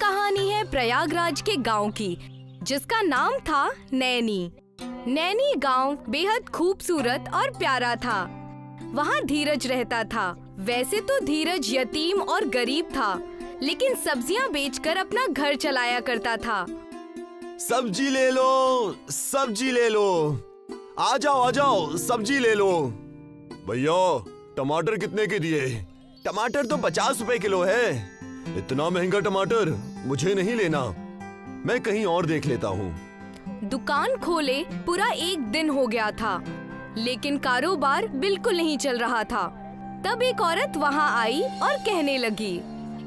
कहानी है प्रयागराज के गांव की, जिसका नाम था नैनी। नैनी गांव बेहद खूबसूरत और प्यारा था। वहाँ धीरज रहता था। वैसे तो धीरज यतीम और गरीब था, लेकिन सब्जियाँ बेचकर अपना घर चलाया करता था। सब्जी ले लो, सब्जी ले लो, आ जाओ, सब्जी ले लो। भैया टमाटर कितने के दिए? टमाटर तो 50 रुपए किलो है। इतना महंगा टमाटर मुझे नहीं लेना, मैं कहीं और देख लेता हूँ। दुकान खोले पूरा एक दिन हो गया था, लेकिन कारोबार बिल्कुल नहीं चल रहा था। तब एक औरत वहाँ आई और कहने लगी,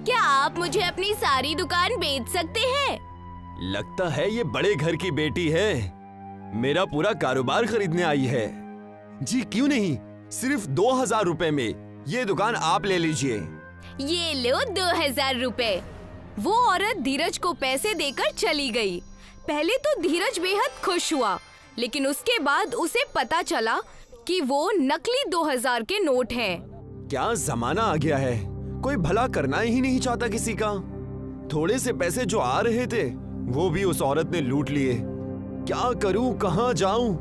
क्या आप मुझे अपनी सारी दुकान बेच सकते हैं? लगता है ये बड़े घर की बेटी है, मेरा पूरा कारोबार खरीदने आई है। जी क्यों नहीं, सिर्फ 2000 रुपए में ये दुकान आप ले लीजिए। ये लो 2000 रुपए। वो औरत धीरज को पैसे देकर चली गई। पहले तो धीरज बेहद खुश हुआ, लेकिन उसके बाद उसे पता चला कि वो नकली 2000 के नोट हैं। क्या जमाना आ गया है, कोई भला करना ही नहीं चाहता किसी का। थोड़े से पैसे जो आ रहे थे वो भी उस औरत ने लूट लिए। क्या करूं, कहां जाऊं?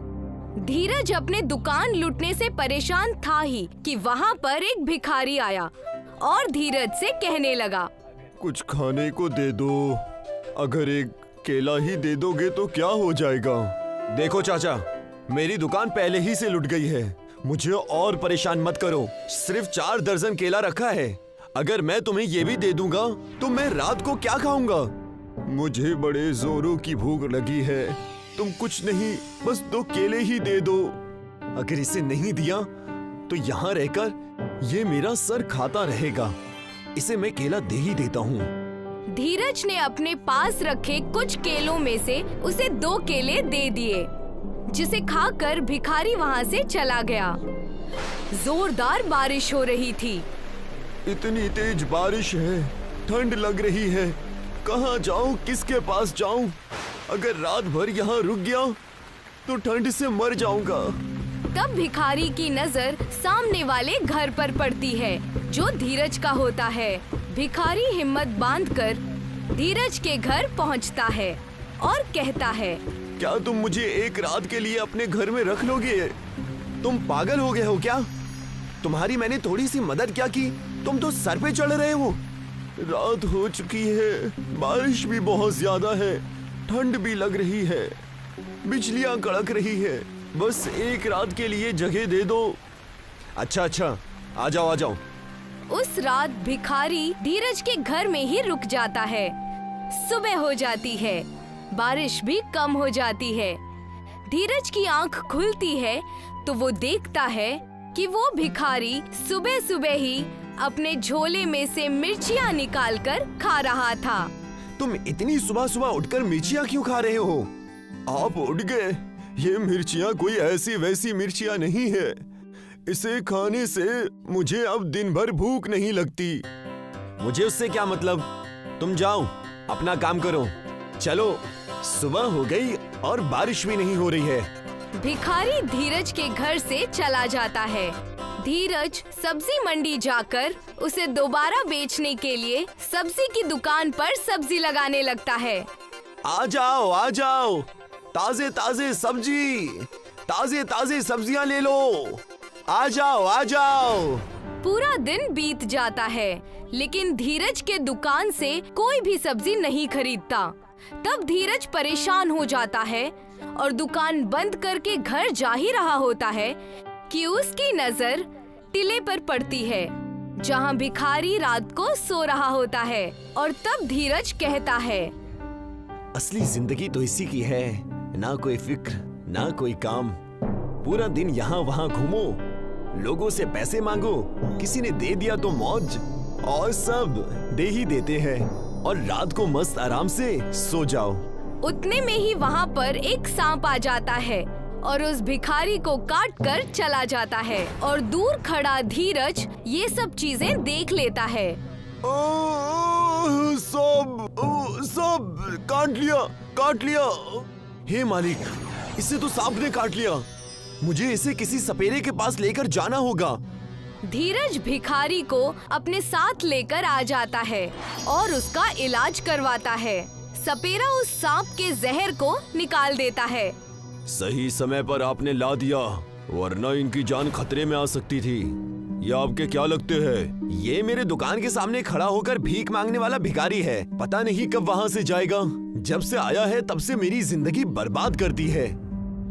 धीरज अपने दुकान लूटने से परेशान था ही कि वहाँ पर एक भिखारी आया और धीरज से कहने लगा, कुछ खाने को दे दो, अगर एक केला ही दे दोगे तो क्या हो जाएगा। देखो चाचा, मेरी दुकान पहले ही से लुट गई है, मुझे और परेशान मत करो। सिर्फ 4 दर्जन केला रखा है, अगर मैं तुम्हें ये भी दे दूंगा तो मैं रात को क्या खाऊंगा? मुझे बड़े जोरों की भूख लगी है, तुम कुछ नहीं बस 2 केले ही दे दो। अगर इसे नहीं दिया तो यहाँ रहकर ये मेरा सर खाता रहेगा, इसे मैं केला दे ही देता हूँ। धीरज ने अपने पास रखे कुछ केलों में से उसे 2 केले दे दिए, जिसे खाकर भिखारी वहाँ से चला गया। जोरदार बारिश हो रही थी। इतनी तेज बारिश है, ठंड लग रही है, कहाँ जाऊँ, किसके पास जाऊँ? अगर रात भर यहाँ रुक गया तो ठंड से मर जाऊंगा। तब भिखारी की नजर सामने वाले घर पर पड़ती है, जो धीरज का होता है। भिखारी हिम्मत बांधकर धीरज के घर पहुंचता है और कहता है, क्या तुम मुझे एक रात के लिए अपने घर में रख लोगे? तुम पागल हो गए हो क्या? तुम्हारी मैंने थोड़ी सी मदद क्या की, तुम तो सर पे चढ़ रहे हो। रात हो चुकी है, बारिश भी बहुत ज्यादा है, ठंड भी लग रही है, बिजलियां कड़क रही है, बस एक रात के लिए जगह दे दो। अच्छा, आ जाओ। उस रात भिखारी धीरज के घर में ही रुक जाता है। सुबह हो जाती है, बारिश भी कम हो जाती है। धीरज की आंख खुलती है तो वो देखता है कि वो भिखारी सुबह सुबह ही अपने झोले में से मिर्चियाँ निकालकर खा रहा था। तुम इतनी सुबह सुबह उठकर मिर्चियाँ क्यों खा रहे हो? आप उठ गए, ये मिर्चियाँ कोई ऐसी वैसी मिर्चियाँ नहीं है, इसे खाने से मुझे अब दिन भर भूख नहीं लगती। मुझे उससे क्या मतलब, तुम जाओ अपना काम करो। चलो, सुबह हो गई और बारिश भी नहीं हो रही है। भिखारी धीरज के घर से चला जाता है। धीरज सब्जी मंडी जाकर उसे दोबारा बेचने के लिए सब्जी की दुकान पर सब्जी लगाने लगता है। आ जाओ, ताजे ताजे सब्जियां ले लो, आ जाओ। पूरा दिन बीत जाता है, लेकिन धीरज के दुकान से कोई भी सब्जी नहीं खरीदता। तब धीरज परेशान हो जाता है और दुकान बंद करके घर जा ही रहा होता है कि उसकी नजर टिले पर पड़ती है, जहां भिखारी रात को सो रहा होता है। और तब धीरज कहता है, असली जिंदगी तो इसी की है, ना कोई फिक्र ना कोई काम, पूरा दिन यहाँ वहाँ घूमो, लोगों से पैसे मांगो, किसी ने दे दिया तो मौज, और सब दे ही देते हैं, और रात को मस्त आराम से सो जाओ। उतने में ही वहाँ पर एक सांप आ जाता है और उस भिखारी को काट कर चला जाता है। और दूर खड़ा धीरज ये सब चीजें देख लेता है। सब काट लिया। हे मालिक, इसे तो सांप ने काट लिया, मुझे इसे किसी सपेरे के पास लेकर जाना होगा। धीरज भिखारी को अपने साथ लेकर आ जाता है और उसका इलाज करवाता है। सपेरा उस सांप के जहर को निकाल देता है। सही समय पर आपने ला दिया, वरना इनकी जान खतरे में आ सकती थी। ये आपके क्या लगते हैं? ये मेरे दुकान के सामने खड़ा होकर भीख मांगने वाला भिखारी है। पता नहीं कब वहाँ से जाएगा। जब से आया है तब से मेरी जिंदगी बर्बाद करती है।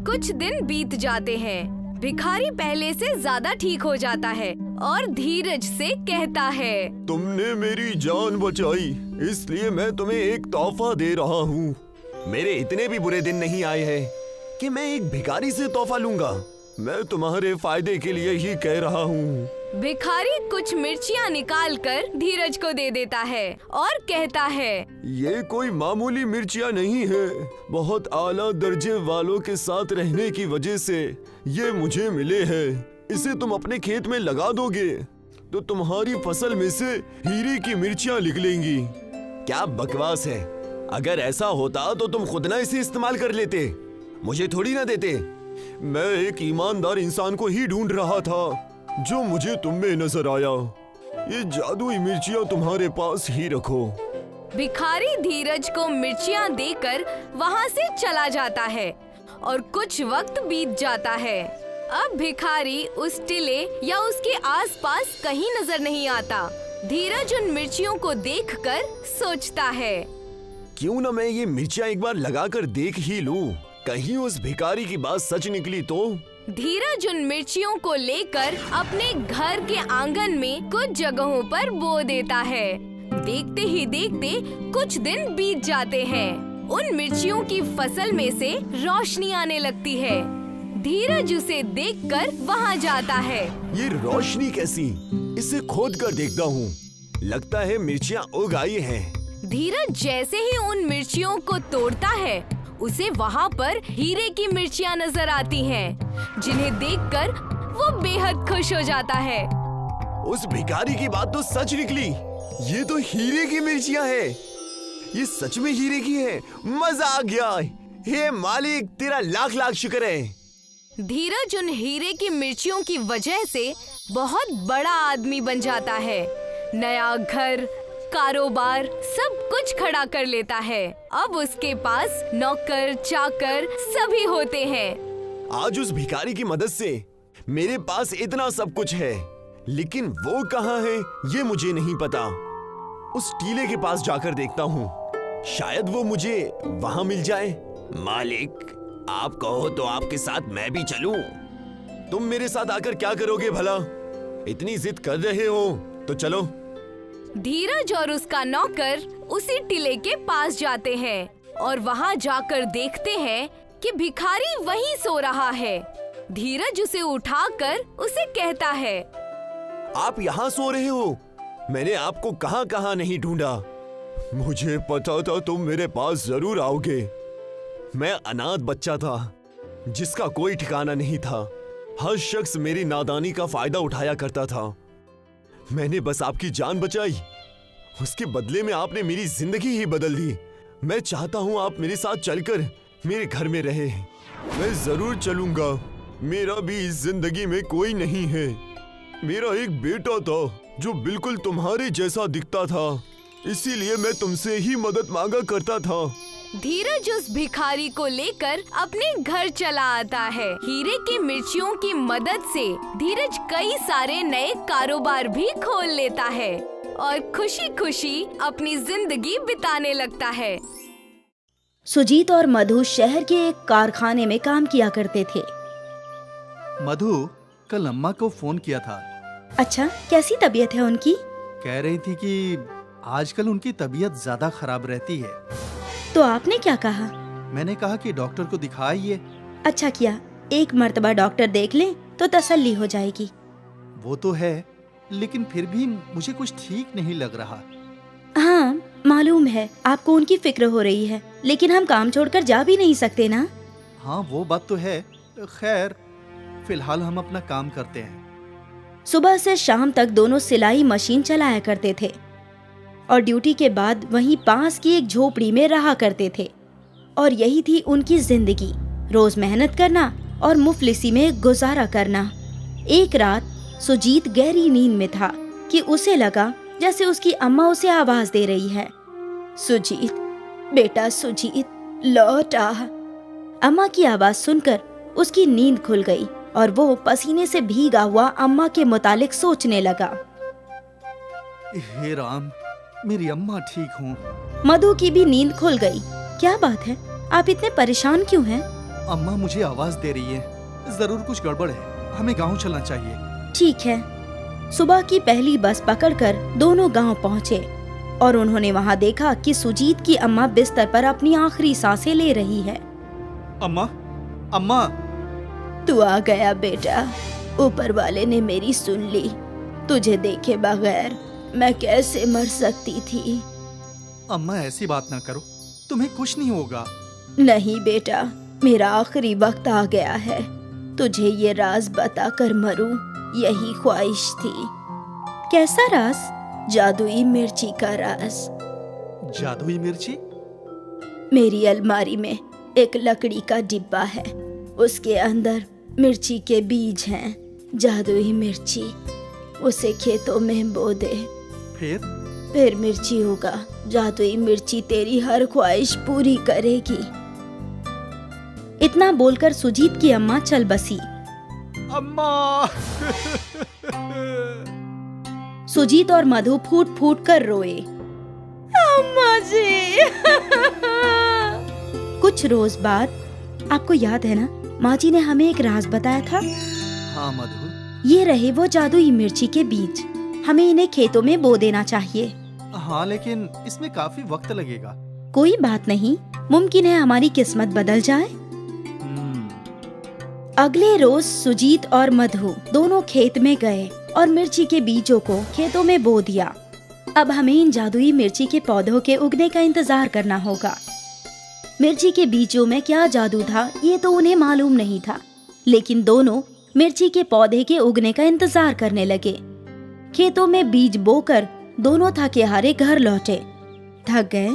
कुछ दिन बीत जाते हैं। भिखारी पहले से ज्यादा ठीक हो जाता है और धीरज से कहता है, तुमने मेरी जान बचाई, इसलिए मैं तुम्हें एक तोहफा दे रहा हूँ। मेरे इतने भी बुरे दिन नहीं आए हैं कि मैं एक भिखारी से तोहफा लूंगा। मैं तुम्हारे फायदे के लिए ही कह रहा हूँ। भिखारी कुछ मिर्चियाँ निकाल कर धीरज को दे देता है और कहता है, ये कोई मामूली मिर्चियाँ नहीं है। बहुत आला दर्जे वालों के साथ रहने की वजह से ये मुझे मिले हैं। इसे तुम अपने खेत में लगा दोगे तो तुम्हारी फसल में से हीरे की मिर्चियाँ निकलेंगी। क्या बकवास है। अगर ऐसा होता तो तुम खुद ना इसे इस्तेमाल कर लेते, मुझे थोड़ी ना देते। मैं एक ईमानदार इंसान को ही ढूंढ रहा था जो मुझे तुम में नजर आया। ये जादुई मिर्चियाँ तुम्हारे पास ही रखो। भिखारी धीरज को मिर्चियाँ देकर वहाँ से चला जाता है और कुछ वक्त बीत जाता है। अब भिखारी उस टिले या उसके आसपास कहीं नजर नहीं आता। धीरज उन मिर्चियों को देखकर सोचता है, क्यों न मैं ये मिर्चियाँ एक बार लगाकर देख ही लूं। कहीं उस भिखारी की बात सच निकली तो। धीरज उन मिर्चियों को लेकर अपने घर के आंगन में कुछ जगहों पर बो देता है। देखते ही देखते कुछ दिन बीत जाते हैं। उन मिर्चियों की फसल में से रोशनी आने लगती है। धीरज उसे देखकर वहाँ जाता है। ये रोशनी कैसी? इसे खोद कर देखता हूँ। लगता है मिर्चियाँ उग आई हैं। धीरज जैसे ही उन मिर्चियों को तोड़ता है, उसे वहाँ पर हीरे की मिर्चियाँ नजर आती हैं, जिन्हें देखकर वो बेहद खुश हो जाता है। उस भिखारी की बात तो सच निकली। ये तो हीरे की मिर्चियाँ हैं। ये सच में हीरे की है। मजा आ गया। हे मालिक, तेरा लाख लाख शुक्र है। धीरज उन हीरे की मिर्चियों की वजह से बहुत बड़ा आदमी बन जाता है। नया घर, कारोबार सब कुछ खड़ा कर लेता है। अब उसके पास नौकर चाकर सभी होते हैं। आज उस भिखारी की मदद से मेरे पास इतना सब कुछ है, लेकिन वो कहाँ है ये मुझे नहीं पता। उस टीले के पास जाकर देखता हूँ, शायद वो मुझे वहाँ मिल जाए। मालिक, आप कहो तो आपके साथ मैं भी चलूं। तुम मेरे साथ आकर क्या करोगे भला? इतनी जिद कर रहे हो तो चलो। धीरज और उसका नौकर उसी टिले के पास जाते हैं और वहाँ जाकर देखते हैं कि भिखारी वहीं सो रहा है। धीरज उसे उठाकर उसे कहता है, आप यहाँ सो रहे हो? मैंने आपको कहाँ कहाँ नहीं ढूंढा। मुझे पता था तुम मेरे पास जरूर आओगे। मैं अनाथ बच्चा था जिसका कोई ठिकाना नहीं था। हर शख्स मेरी नादानी का फायदा उठाया करता था। मैंने बस आपकी जान बचाई, उसके बदले में आपने मेरी जिंदगी ही बदल दी। मैं चाहता हूँ आप मेरे साथ चलकर मेरे घर में रहे। मैं जरूर चलूंगा। मेरा भी इस जिंदगी में कोई नहीं है। मेरा एक बेटा था जो बिल्कुल तुम्हारे जैसा दिखता था, इसीलिए मैं तुमसे ही मदद मांगा करता था। धीरज उस भिखारी को लेकर अपने घर चला आता है। हीरे की मिर्चियों की मदद से धीरज कई सारे नए कारोबार भी खोल लेता है और खुशी खुशी अपनी जिंदगी बिताने लगता है। सुजीत और मधु शहर के एक कारखाने में काम किया करते थे। मधु, कल अम्मा को फोन किया था। अच्छा, कैसी तबीयत है उनकी? कह रही थी कि आजकल उनकी तबीयत ज्यादा खराब रहती है। तो आपने क्या कहा? मैंने कहा कि डॉक्टर को दिखाइए। अच्छा किया, एक मर्तबा डॉक्टर देख लें तो तसल्ली हो जाएगी। वो तो है, लेकिन फिर भी मुझे कुछ ठीक नहीं लग रहा। हाँ, मालूम है आपको उनकी फिक्र हो रही है, लेकिन हम काम छोड़कर जा भी नहीं सकते ना। हाँ, वो बात तो है। खैर, फिलहाल हम अपना काम करते हैं। सुबह से शाम तक दोनों सिलाई मशीन चलाया करते थे और ड्यूटी के बाद वहीं पास की एक झोपड़ी में रहा करते थे। और यही थी उनकी जिंदगी, रोज मेहनत करना और मुफलिसी में गुजारा करना। एक रात सुजीत गहरी नींद में था कि उसे लगा जैसे उसकी अम्मा उसे आवाज दे रही है, सुजीत, बेटा सुजीत, लौट आ। अम्मा की आवाज सुनकर उसकी नींद खुल गई और वो पसीने से भीगा हुआ अम्मा के मुतालिक सोचने लगा। हे राम, मेरी अम्मा ठीक हूँ। मधु की भी नींद खुल गई। क्या बात है, आप इतने परेशान क्यों हैं? अम्मा मुझे आवाज दे रही है, जरूर कुछ गड़बड़ है, हमें गांव चलना चाहिए। ठीक है। सुबह की पहली बस पकड़कर दोनों गांव पहुंचे और उन्होंने वहां देखा कि सुजीत की अम्मा बिस्तर पर अपनी आखिरी सांसें ले रही है। अम्मा, अम्मा। तू आ गया बेटा, ऊपर वाले ने मेरी सुन ली। तुझे देखे बगैर मैं कैसे मर सकती थी। अम्मा ऐसी बात ना करो, तुम्हें कुछ नहीं होगा। नहीं बेटा, मेरा आखिरी वक्त आ गया है। तुझे ये राज बताकर मरूं, यही ख्वाहिश थी। कैसा राज? जादुई मिर्ची का राज। जादुई मिर्ची? मेरी अलमारी में एक लकड़ी का डिब्बा है, उसके अंदर मिर्ची के बीज हैं, जादुई मिर्ची। उसे खेतों में बो दे, फिर मिर्ची होगा। जादुई मिर्ची तेरी हर ख्वाहिश पूरी करेगी। इतना बोलकर सुजीत की अम्मा चल बसी। अम्मा। सुजीत और मधु फूट फूट कर रोए। अम्मा जी। कुछ रोज बाद, आपको याद है ना, माँ जी ने हमें एक राज बताया था। हाँ मधु, ये रहे वो जादुई मिर्ची के बीज। हमें इन्हें खेतों में बो देना चाहिए। हाँ लेकिन इसमें काफी वक्त लगेगा। कोई बात नहीं, मुमकिन है हमारी किस्मत बदल जाए। अगले रोज सुजीत और मधु दोनों खेत में गए और मिर्ची के बीजों को खेतों में बो दिया। अब हमें इन जादुई मिर्ची के पौधों के उगने का इंतजार करना होगा। मिर्ची के बीजों में क्या जादू था ये तो उन्हें मालूम नहीं था, लेकिन दोनों मिर्ची के पौधे के उगने का इंतजार करने लगे। खेतों में बीज बोकर दोनों थके हारे घर लौटे। थक गए?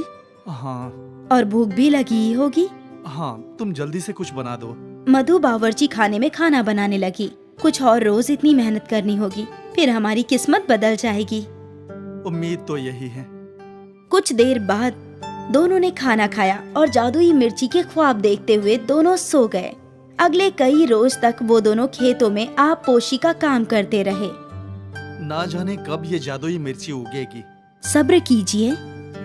हाँ। और भूख भी लगी ही होगी। हाँ, तुम जल्दी से कुछ बना दो। मधु बावर्ची खाने में खाना बनाने लगी। कुछ और रोज इतनी मेहनत करनी होगी, फिर हमारी किस्मत बदल जाएगी। उम्मीद तो यही है। कुछ देर बाद दोनों ने खाना खाया और जादुई मिर्ची के ख्वाब देखते हुए दोनों सो गए। अगले कई रोज तक वो दोनों खेतों में आप पोशी का काम करते रहे। ना जाने कब ये जादुई मिर्ची उगेगी। सब्र कीजिए।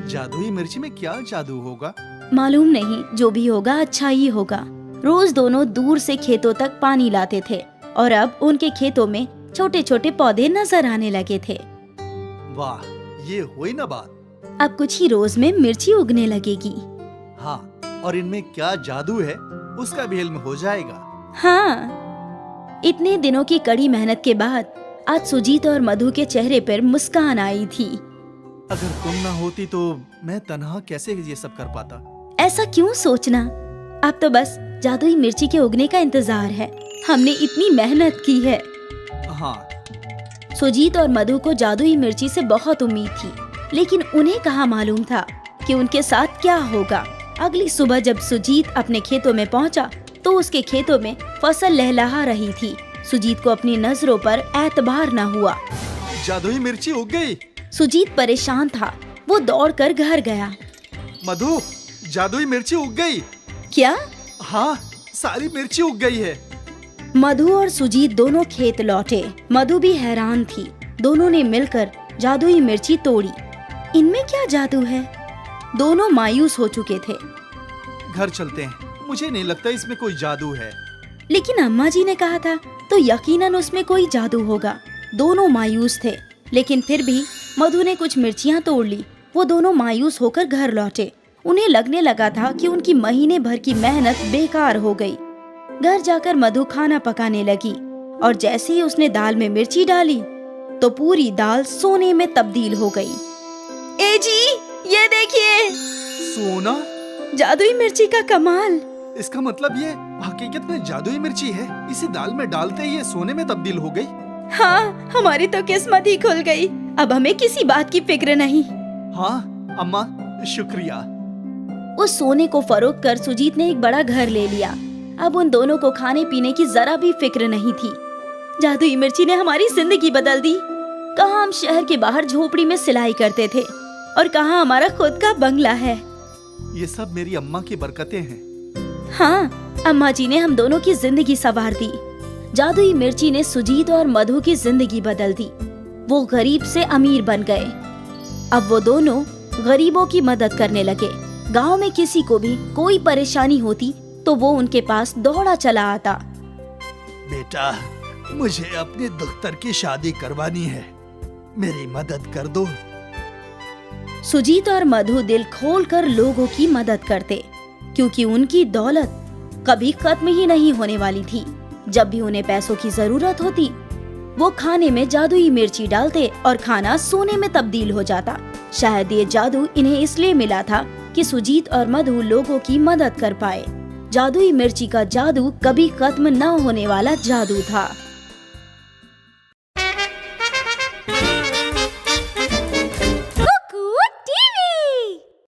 जादुई मिर्ची में क्या जादू होगा? मालूम नहीं, जो भी होगा अच्छा ही होगा। रोज दोनों दूर से खेतों तक पानी लाते थे और अब उनके खेतों में छोटे छोटे पौधे नजर आने लगे थे। वाह, ये हुई ना बात। अब कुछ ही रोज में मिर्ची उगने लगेगी। हाँ, और इनमें क्या जादू है उसका भी इल्म हो जाएगा। हाँ, इतने दिनों की कड़ी मेहनत के बाद आज सुजीत और मधु के चेहरे पर मुस्कान आई थी। अगर तुम ना होती तो मैं तन्हा कैसे ये सब कर पाता। ऐसा क्यों सोचना, अब तो बस जादुई मिर्ची के उगने का इंतजार है। हमने इतनी मेहनत की है। हाँ। सुजीत और मधु को जादुई मिर्ची से बहुत उम्मीद थी, लेकिन उन्हें कहाँ मालूम था कि उनके साथ क्या होगा। अगली सुबह जब सुजीत अपने खेतों में पहुंचा तो उसके खेतों में फसल लहलहा रही थी। सुजीत को अपनी नजरों पर एतबार न हुआ। जादुई मिर्ची उग गई। सुजीत परेशान था। वो दौड़कर घर गया। मधु, जादुई मिर्ची उग गई। क्या? हाँ, सारी मिर्ची उग गई है। मधु और सुजीत दोनों खेत लौटे। मधु भी हैरान थी। दोनों ने मिलकर जादुई मिर्ची तोड़ी। इनमें क्या जादू है? दोनों मायूस हो चुके थे। घर चलते हैं, मुझे नहीं लगता इसमें कोई जादू है। लेकिन अम्मा जी ने कहा था तो यकीनन उसमें कोई जादू होगा। दोनों मायूस थे, लेकिन फिर भी मधु ने कुछ मिर्चियां तोड़ ली। वो दोनों मायूस होकर घर लौटे। उन्हें लगने लगा था कि उनकी महीने भर की मेहनत बेकार हो गई। घर जाकर मधु खाना पकाने लगी और जैसे ही उसने दाल में मिर्ची डाली तो पूरी दाल सोने में तब्दील हो गई। ए जी, ये देखिए, सोना? जादुई मिर्ची का कमाल। इसका मतलब ये हकीकत में जादुई मिर्ची है। इसे दाल में डालते ही ये सोने में तब्दील हो गई। हाँ, हमारी तो किस्मत ही खुल गई। अब हमें किसी बात की फिक्र नहीं। हाँ अम्मा, शुक्रिया। उस सोने को फरोख्त कर सुजीत ने एक बड़ा घर ले लिया। अब उन दोनों को खाने पीने की जरा भी फिक्र नहीं थी। जादुई मिर्ची ने हमारी जिंदगी बदल दी। कहाँ हम शहर के बाहर झोपड़ी में सिलाई करते थे और कहाँ हमारा खुद का बंगला है। ये सब मेरी अम्मा की बरकतें हैं। हाँ, अम्मा जी ने हम दोनों की जिंदगी संवार दी। जादुई मिर्ची ने सुजीत और मधु की जिंदगी बदल दी। वो गरीब से अमीर बन गए। अब वो दोनों गरीबों की मदद करने लगे। गांव में किसी को भी कोई परेशानी होती तो वो उनके पास दौड़ा चला आता। बेटा, मुझे अपने दख्तर की शादी करवानी है, मेरी मदद कर दो। सुजीत और मधु दिल खोलकर लोगों की मदद करते, क्योंकि उनकी दौलत कभी खत्म ही नहीं होने वाली थी। जब भी उन्हें पैसों की जरूरत होती, वो खाने में जादुई मिर्ची डालते और खाना सोने में तब्दील हो जाता। शायद ये जादू इन्हें इसलिए मिला था कि सुजीत और मधु लोगों की मदद कर पाए। जादुई मिर्ची का जादू कभी खत्म न होने वाला जादू था।